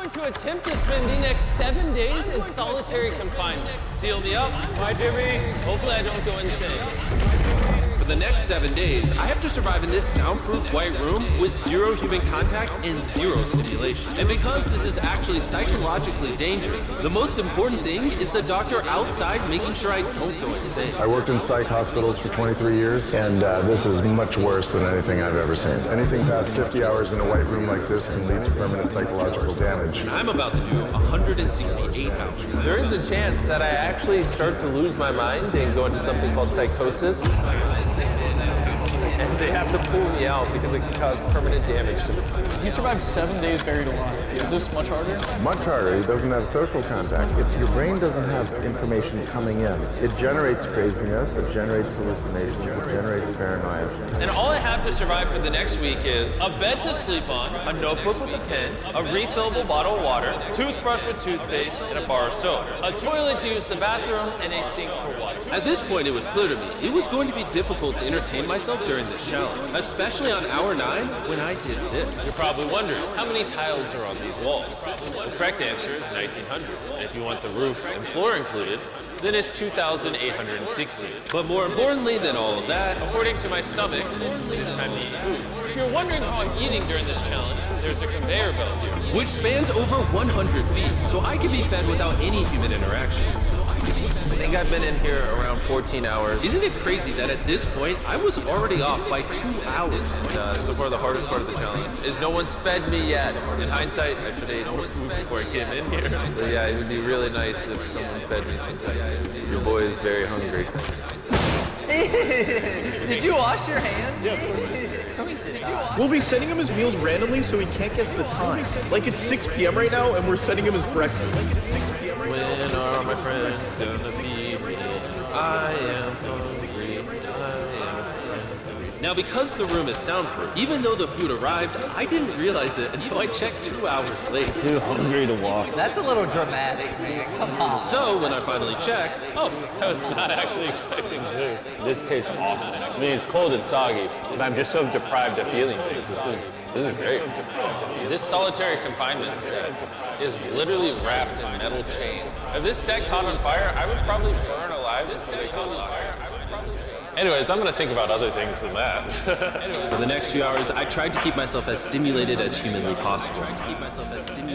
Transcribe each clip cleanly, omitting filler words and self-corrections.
going to attempt to spend the next 7 days in solitary confinement. Seal me up. Bye, Jimmy. Hopefully I don't go insane. For the next 7 days, I have to survive in this soundproof white room with 0 human contact and 0 stimulation. And because this is actually psychologically dangerous, the most important thing is the doctor outside making sure I don't go insane. I worked in psych hospitals for 23 years, and this is much worse than anything I've ever seen. Anything past 50 hours in a white room like this can lead to permanent psychological damage. And I'm about to do 168 hours. There is a chance that I actually start to lose my mind and go into something called psychosis. And they have to pull me out because it can cause permanent damage to the brain. You survived 7 days buried alive. Is this much harder? Much harder. He doesn't have social contact. If your brain doesn't have information coming in, it generates craziness, it generates hallucinations, it generates paranoia. And all I have to survive for the next week is a bed to sleep on, a notebook with a pen, a refillable bottle of water, toothbrush with toothpaste, and a bar of soap, a toilet to use the bathroom, and a sink for water. At this point, it was clear to me it was going to be difficult to entertain myself during this challenge, especially on hour 9 when I did this. You're probably wondering, how many tiles are on these walls? The correct answer is 1,900. And if you want the roof and floor included, then it's 2,860. But more importantly than all of that, According to my stomach, it's time to eat food. If you're wondering how I'm eating during this challenge, there's a conveyor belt here. which spans over 100 feet, so I can be fed without any human interaction. I think I've been in here around 14 hours. Isn't it crazy that at this point, I was already off by 2 hours? And so far, the hardest part of the challenge is no one's fed me yet. In hindsight, I should have eaten more food before I came in here. But yeah, it would be really nice if someone fed me sometime soon. Your boy is very hungry. Did you wash your hands? Yeah, of course. We'll be sending him his meals randomly so he can't guess the time. Like it's 6 p.m. right now and we're sending him his breakfast. Like it's 6 p.m. right now. When are my friends gonna feed me? I am hungry. I am hungry. Now, because the room is soundproof, even though the food arrived, I didn't realize it until I checked 2 hours late. Too hungry to walk. That's a little dramatic, man. Come on. So when I finally checked, Oh, I was not actually expecting to. This tastes awesome. I mean, it's cold and soggy, but I'm just so deprived of feeling things. This is great. This solitary confinement set is literally wrapped in metal chains. If this set caught on fire, I would probably burn alive. Anyways, I'm gonna think about other things than that. for the next few hours, I tried to keep myself as stimulated as humanly possible.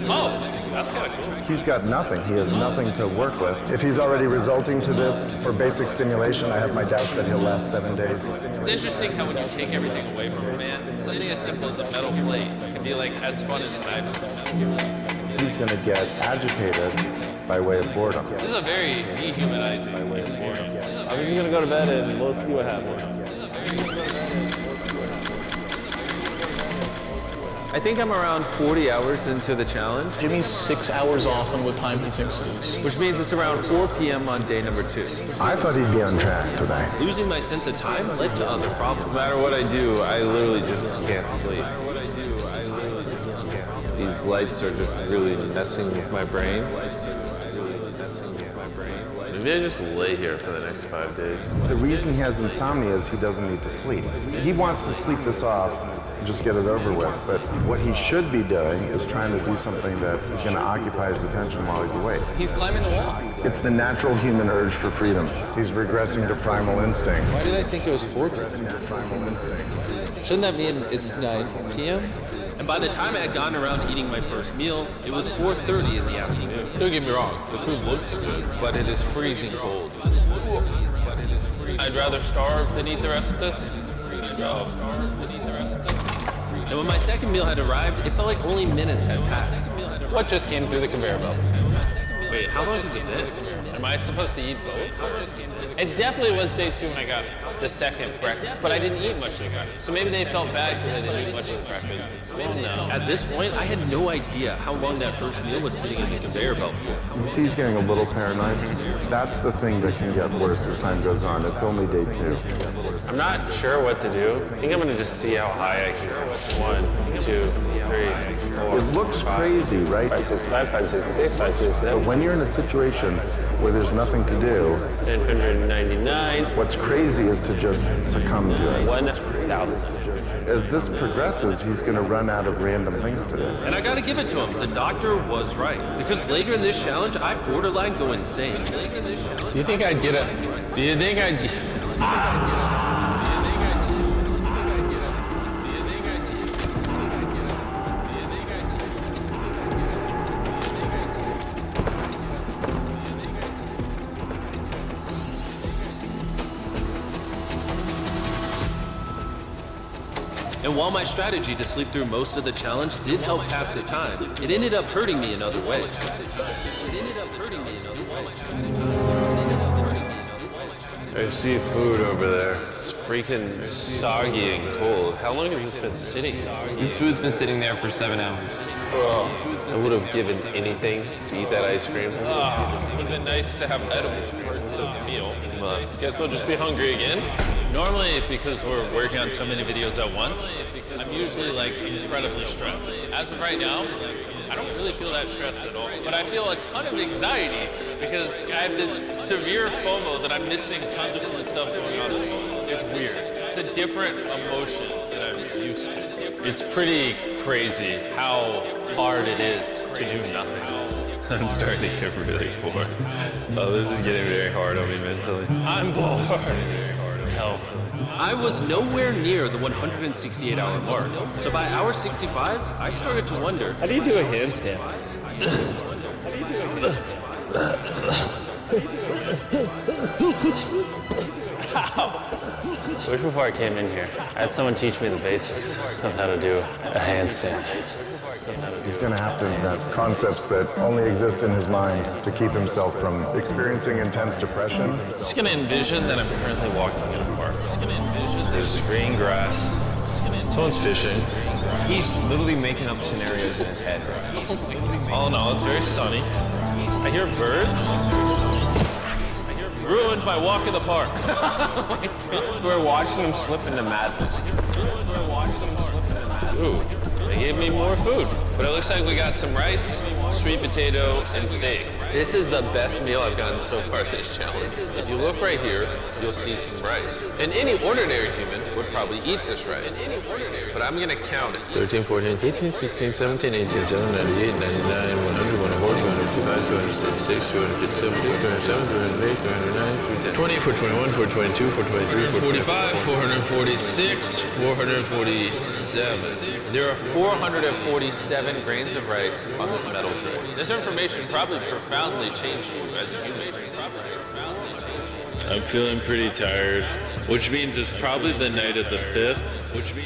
Oh, that's kind of cool. He's got nothing. He has nothing to work with. If he's already resulting to this for basic stimulation, I have my doubts that he'll last 7 days. It's interesting how when you take everything away from a man, something as simple as a metal plate can be like as fun as diving. He's going to get agitated by way of boredom. This is a very dehumanizing experience. I'm just gonna go to bed and we'll see what happens. I think I'm around 40 hours into the challenge, Jimmy's 6 hours off on what time he thinks it is. which means it's around 4 p.m. on day number 2. I thought he'd be on track today. Losing my sense of time led to other problems. No matter what I do, I literally just can't sleep. These lights are just really messing with my brain. Maybe I just lay here for the next 5 days. The reason he has insomnia is he doesn't need to sleep. He wants to sleep this off and just get it over with. But what he should be doing is trying to do something that is going to occupy his attention while he's awake. He's climbing the wall. It's the natural human urge for freedom. He's regressing to primal instinct. Why did I think it was 4 p.m.? Regressing to primal instinct. Shouldn't that mean it's 9 p.m.? And by the time I had gotten around eating my first meal, it was 4:30 in the afternoon. Don't get me wrong, the food looks good, but it is freezing cold. I'd rather starve than eat the rest of this. And when my second meal had arrived, it felt like only minutes had passed. What just came through the conveyor belt? Wait, how long has it been? Am I supposed to eat both? It definitely was day 2 when I got the second breakfast, but I didn't eat much of the breakfast. So maybe they felt bad because I didn't eat much of the breakfast. Maybe no. At this point, I had no idea how long that first meal was sitting in the conveyor belt for. You see he's getting a little paranoid. That's the thing that can get worse as time goes on. It's only day 2. I'm not sure what to do. I think I'm gonna just see how high I can go. 1, 2, 3, 4. It looks crazy, right? 565, 566, 567. But when you're in a situation where there's nothing to do, 999. what's crazy is to just succumb to it. 1,000. As this progresses, he's going to run out of random things to do. And I gotta give it to him, the doctor was right. Because later in this challenge, I borderline go insane. Do you think I'd get a... Do you think I'd... And while my strategy to sleep through most of the challenge did help pass the time, it ended up hurting me in other ways. I see food over there. It's freaking soggy and cold. How long has this been sitting? This food's been sitting there for 7 hours. I would have given anything to eat that ice cream. It would have been nice to have edible parts of the meal. Guess I'll just be hungry again. Normally, because we're working on so many videos at once, I'm usually like incredibly stressed. As of right now, I don't really feel that stressed at all. But I feel a ton of anxiety because I have this severe FOMO that I'm missing tons of cool stuff going on. It's weird. It's a different emotion that I'm used to. It's pretty crazy how hard it is to do nothing. I'm starting to get really bored. Oh, this is getting very hard on me mentally. I'm bored. Help. I was nowhere near the 168-hour mark, so by hour 65, I started to wonder. How do you do a handstand? I wish before I came in here, I had someone teach me the basics of how to do a handstand. He's going to have to invent concepts that only exist in his mind to keep himself from experiencing intense depression. I'm just gonna envision that I'm currently walking in a park. There's green grass. Someone's fishing. He's literally making up scenarios in his head. All in all, it's very sunny. I hear birds. Ruined my walk in the park. We're watching him slip into madness. Ooh, they gave me more food. But it looks like we got some rice, sweet potato, and steak. This is the best meal I've gotten so far this challenge. If you look right here, you'll see some rice. And any ordinary human would probably eat this rice. But I'm gonna count it. 13, 14, 15, 16, 17, 18, 17, 98, 99, 100, 140, 155, 266, 257, 207, 208, 209, 24, 21, 422, 423, 445, 446, 447. There are 447 grains of rice on this metal tray. This information probably profoundly changed you as a human. I'm feeling pretty tired, which means it's probably the night of the 5th.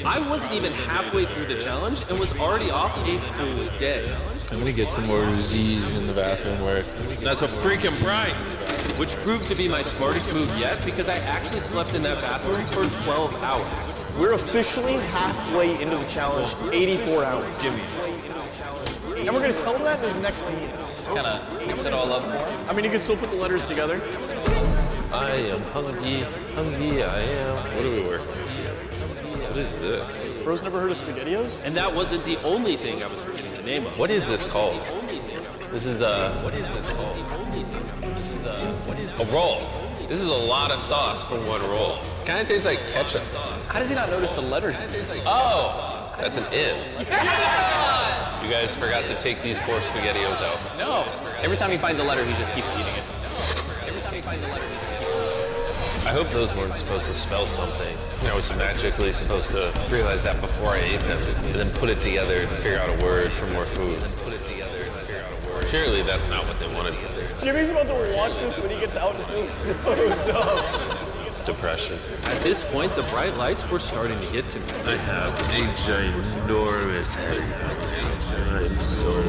I wasn't even halfway through the challenge and was already off a full day. I'm gonna get some more Z's in the bathroom where That's a freaking bright. Which proved to be my smartest move yet because I actually slept in that bathroom for 12 hours. We're officially halfway into the challenge, 84 hours. Jimmy. And we're gonna tell him that in his next meeting. Kind of mix it all up for him. I mean, you can still put the letters together. I am hungry, hungry I am. What are we working with here? What is this? Bro's never heard of SpaghettiOs? And that wasn't the only thing I was forgetting the name of. What is this called? This is what is this called? A roll. This is a lot of sauce for one roll. Kind of tastes like ketchup. How does he not notice the letters? Oh, that's an N. You guys forgot to take these 4 SpaghettiOs out. No. Every time he finds a letter, he just keeps eating it. Every time he finds a letter, he just keeps eating it. I hope those weren't supposed to spell something. I was magically supposed to realize that before I ate them, and then put it together to figure out a word for more food. Surely that's not what they wanted from me. Jimmy's about to watch this when he gets out and feels so dumb. Depression. At this point, the bright lights were starting to get to me. I have a ginormous headache. I'm sore.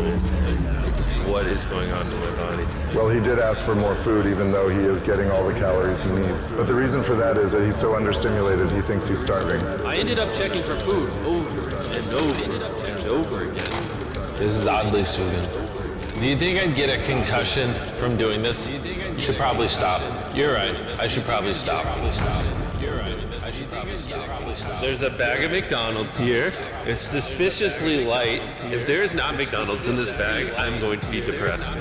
What is going on to my body? Well, he did ask for more food, even though he is getting all the calories he needs. But the reason for that is that he's so understimulated, he thinks he's starving. I ended up checking for food over and over and over again. This is oddly soothing. Do you think I'd get a concussion from doing this? You should probably stop. You're right. I should probably stop. You're right. I should There's a bag of McDonald's here. It's suspiciously light. If there's not McDonald's in this bag, I'm going to be depressed.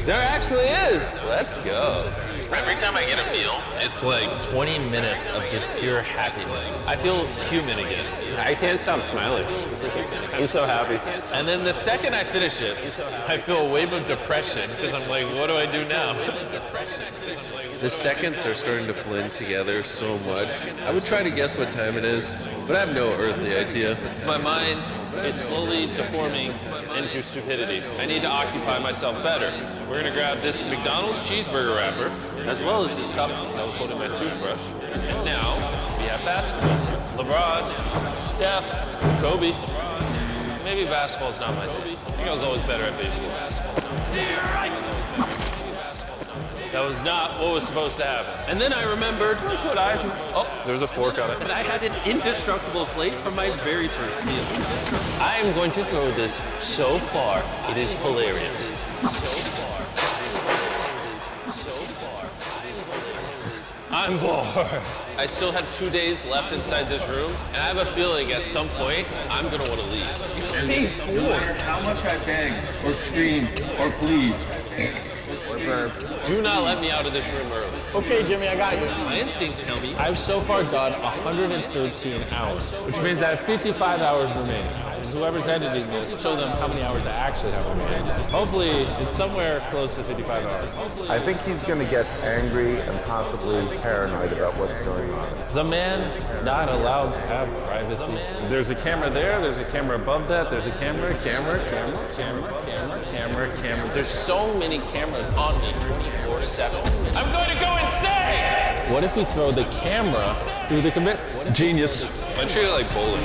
There actually is. Let's go. Every time I get a meal, it's like 20 minutes of just pure happiness. I feel human again. I can't stop smiling. I'm so happy. And then the second I finish it, I feel a wave of depression because I'm like, what do I do now? The seconds are starting to blend together so much. I would try to guess what time it is, but I have no earthly idea. My mind is slowly deforming into stupidity. I need to occupy myself better. We're gonna grab this McDonald's cheeseburger wrapper, as well as this cup that was holding my toothbrush. And now, we have basketball. LeBron, Steph, Kobe. Maybe basketball's not my thing. I think I was always better at baseball. That was not what was supposed to happen. And then I remembered There was a fork on it. that I had an indestructible plate from my very first meal. I am going to throw this so far, it is hilarious. I'm bored. I still have 2 days left inside this room, and I have a feeling at some point I'm gonna want to leave. Day 4. How much I begged or screamed or plead. Do not let me out of this room early. Okay, Jimmy, I got you. My instincts tell me I've so far done 113 hours, which means I have 55 hours remaining. Whoever's editing this, show them how many hours I actually have remaining. Hopefully, it's somewhere close to 55 hours. I think he's going to get angry and possibly paranoid about what's going on. Is a man not allowed to have privacy? There's a camera there, there's a camera above that, there's a camera. There's so many cameras on me 24/7. I'm going to go insane! What if we throw the camera through the commit? Genius. I treat it like bowling.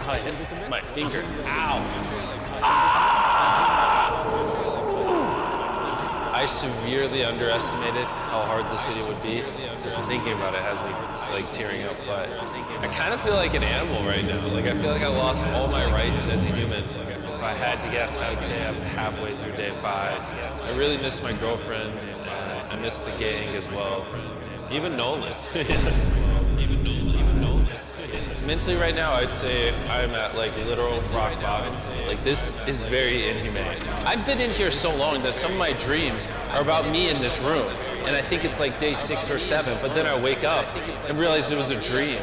I hit my finger. Ow. I severely underestimated how hard this video would be. Just thinking about it has me like tearing up, but I kind of feel like an animal right now. Like I feel like I lost all my rights as a human. If I had to guess, I would say I'm halfway through day 5. I really miss my girlfriend, and I miss the gang as well. Even Nolan. Mentally right now, I'd say I'm at like literal rock bottom. Like this is very inhumane. I've been in here so long that some of my dreams are about me in this room. And I think it's like day 6 or 7, but then I wake up and realize it was a dream.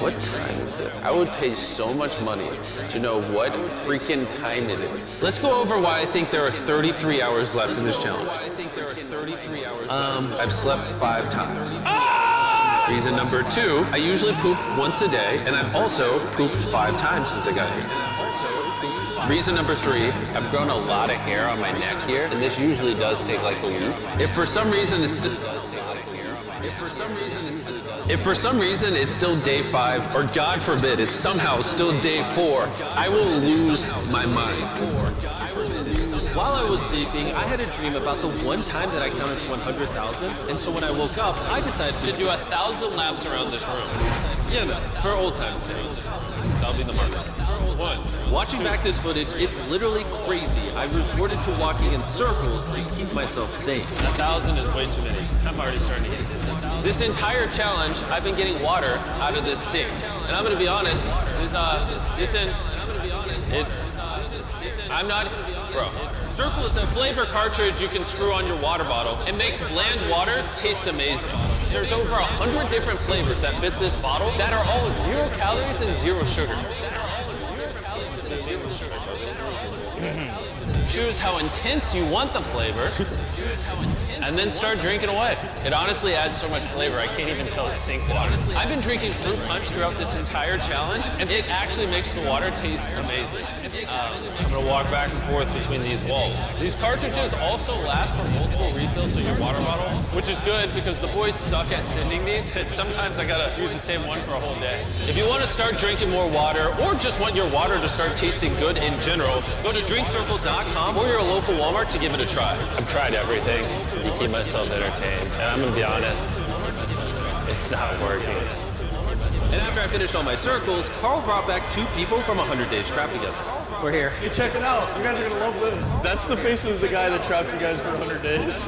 What time is it? I would pay so much money to know what freaking time it is. Let's go over why I think there are 33 hours left in this challenge. I've slept 5 times. Reason number 2, I usually poop once a day, and I've also pooped 5 times since I got here. Reason number 3, I've grown a lot of hair on my neck here, and this usually does take like a week. If for some reason it's still day 5, or God forbid it's somehow still day 4, I will lose my mind. While I was sleeping, I had a dream about the one time that I counted to 100,000, and so when I woke up, I decided to Do 1,000 laps around this room. yeah, no, for old time's sake. That'll be the marker. 1. Watching back this footage, it's literally crazy. I resorted to walking in circles to keep myself sane. 1,000 is way too many. I'm already starting to get this. This entire challenge, I've been getting water out of this sink. And I'm gonna be honest, bro. Circle is a flavor cartridge you can screw on your water bottle. It makes bland water taste amazing. There's over 100 different flavors that fit this bottle that are all 0 calories and 0 sugar. Choose how intense you want the flavor, and then start drinking away. It honestly adds so much flavor, I can't even tell it's sink water. I've been drinking fruit punch throughout this entire challenge, and it actually makes the water taste amazing. I'm gonna walk back and forth between these walls. These cartridges also last for multiple refills of your water bottle, which is good because the boys suck at sending these, and sometimes I gotta use the same one for a whole day. If you wanna start drinking more water, or just want your water to start tasting good in general, go to drinkcircle.com or your local Walmart to give it a try. I've tried everything to keep myself entertained, and I'm gonna be honest, it's not working. And after I finished all my circles, Carl brought back 2 people from 100 Days Trapped Together. We're here. Hey, check it out. You guys are gonna love this. That's the face of the guy that trapped you guys for 100 days.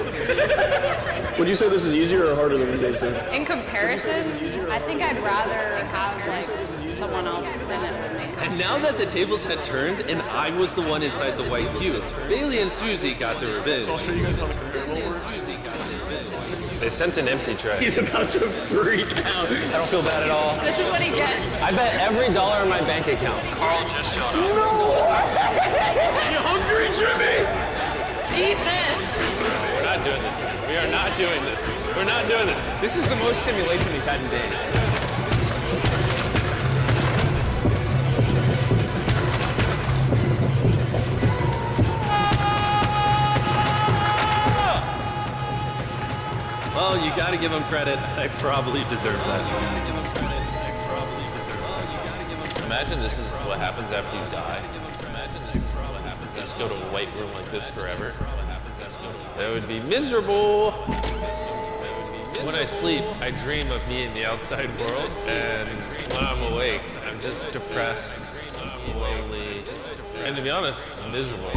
Would you say this is easier or harder than the days there? In comparison, I think I'd rather have like someone else than it would make. And now that the tables had turned and I was the one inside the white cube, Bailey and Susie got their revenge. I'll show you guys how the comparable works. They sent an empty tray. He's about to freak out. I don't feel bad at all. This is what he gets. I bet every dollar in my bank account. Carl just showed up. You hungry, Jimmy? Eat this. We're not doing this. We are not doing this. We're not doing this. This is the most stimulation he's had in days. Well, you gotta give him credit. I probably deserve that. Imagine this is what happens after you die. Imagine this is what happens. You just go to a white room like this forever. That would be miserable. When I sleep, I dream of me in the outside world, and when I'm awake, I'm just depressed, lonely, and to be honest, miserable.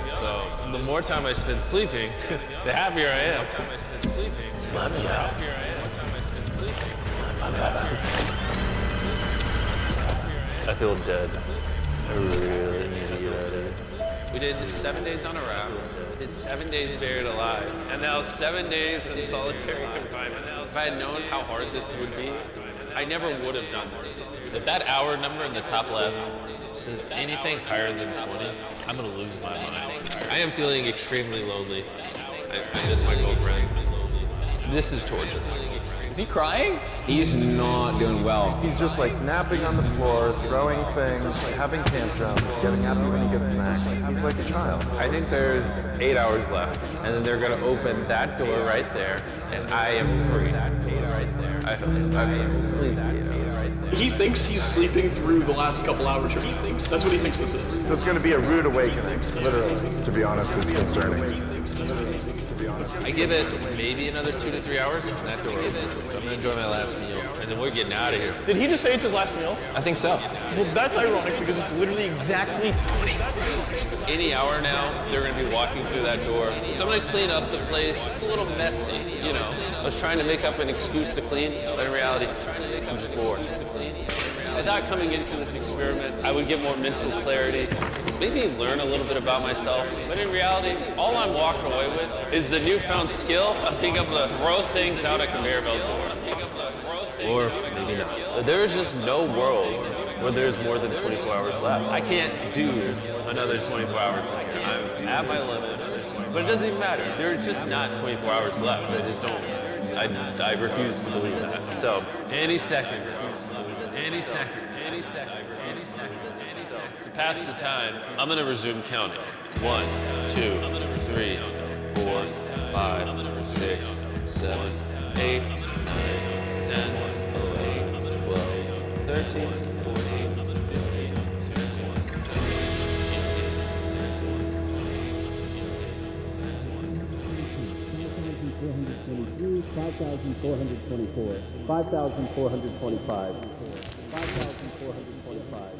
So the more time I spend sleeping, the happier I am. I feel dead. I really need to get out of here. We did 7 days on a raft, we did 7 days buried alive, and now 7 days in solitary confinement. If I had known how hard this would be, I never would have done this. If that hour number in the top left says anything higher than 20, I'm gonna lose my mind. I am feeling extremely lonely. I miss my girlfriend. This is torture. Is he crying? He's not doing well. He's just like napping on the floor, throwing things, having tantrums, getting happy when he gets snacks. He's like a child. I think there's 8 hours left, and then they're gonna open that door right there, and I am free. I hope. Please be 8 hours. He thinks he's sleeping through the last couple hours. He thinks that's what he thinks this is. So it's going to be a rude awakening, literally. To be honest, it's concerning. I give it maybe another 2 to 3 hours, and that door opens. I'm gonna enjoy my last meal, and then we're getting out of here. Did he just say it's his last meal? I think so. Well, that's ironic because it's literally exactly 20. Any hour now, they're gonna be walking through that door. So I'm gonna clean up the place. It's a little messy, you know. I was trying to make up an excuse to clean, but in reality, I'm just bored. I thought coming into this experiment, I would get more mental clarity, maybe learn a little bit about myself. But in reality, all I'm walking away with is the newfound skill of being able to throw things out a conveyor belt door. Or maybe not. There's just no world where there's more than 24 hours left. I can't do another 24 hours. I'm at my limit. But it doesn't even matter. There's just not 24 hours left. I just don't. I refuse to believe that. So, any second. To pass the time, I'm gonna resume counting. 1, 2, 3, 4, 5, 6, 7, 8, 9, 10, 11, 12, 13, 14, 15, 16, 5,424, 5,425, 5,425,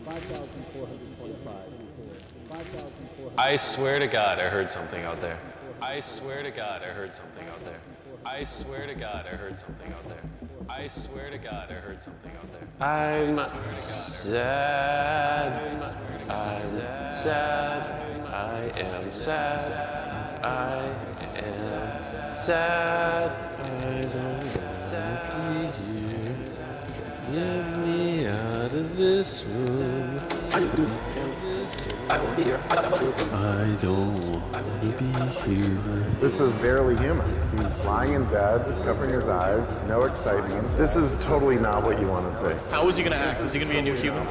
5,425. I swear to God, I heard something out there. I swear to God, I heard something out there. I swear to God, I heard something out there. I swear to God, I heard something out there. I'm sad. I'm sad. I am sad. I am sad. I don't wanna be here. Get me out of this room. I don't wanna be here. This is barely human. He's lying in bed, covering his eyes, no excitement. This is totally not what you want to see. How is he going to act? Is he going to be a new human?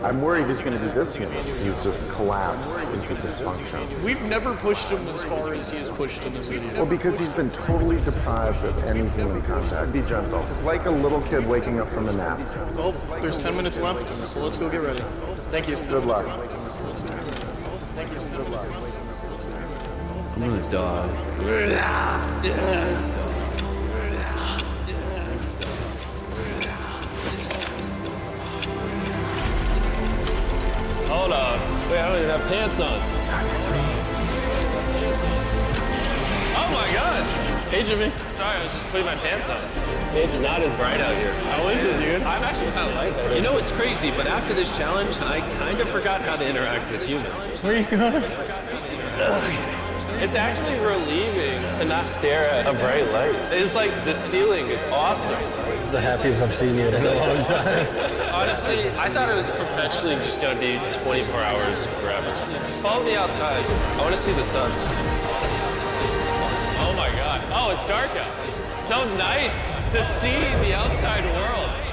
I'm worried he's going to be this human. He's just collapsed into dysfunction. We've never pushed him as far as he has pushed in this video. Well, because he's been totally deprived of any human contact. Be gentle. Like a little kid waking up from a nap. Well, there's 10 minutes left, so let's go get ready. Thank you. Good luck. Thank you. Good luck. I'm gonna die. even have pants on. Oh my gosh! Hey, Jimmy. Sorry, I was just putting my pants on. It's not as bright out here. How is it, dude? I'm actually kind of like that. You know, it's crazy, but after this challenge, I kind of forgot how to interact with humans. Where you going? It's actually relieving to not stare at a bright light. It's like the ceiling is awesome. The happiest I've seen you in a long time. Honestly, I thought it was perpetually just gonna be 24 hours forever. Follow me outside. I wanna see the sun. Oh my god. Oh, it's dark out. So nice to see the outside world.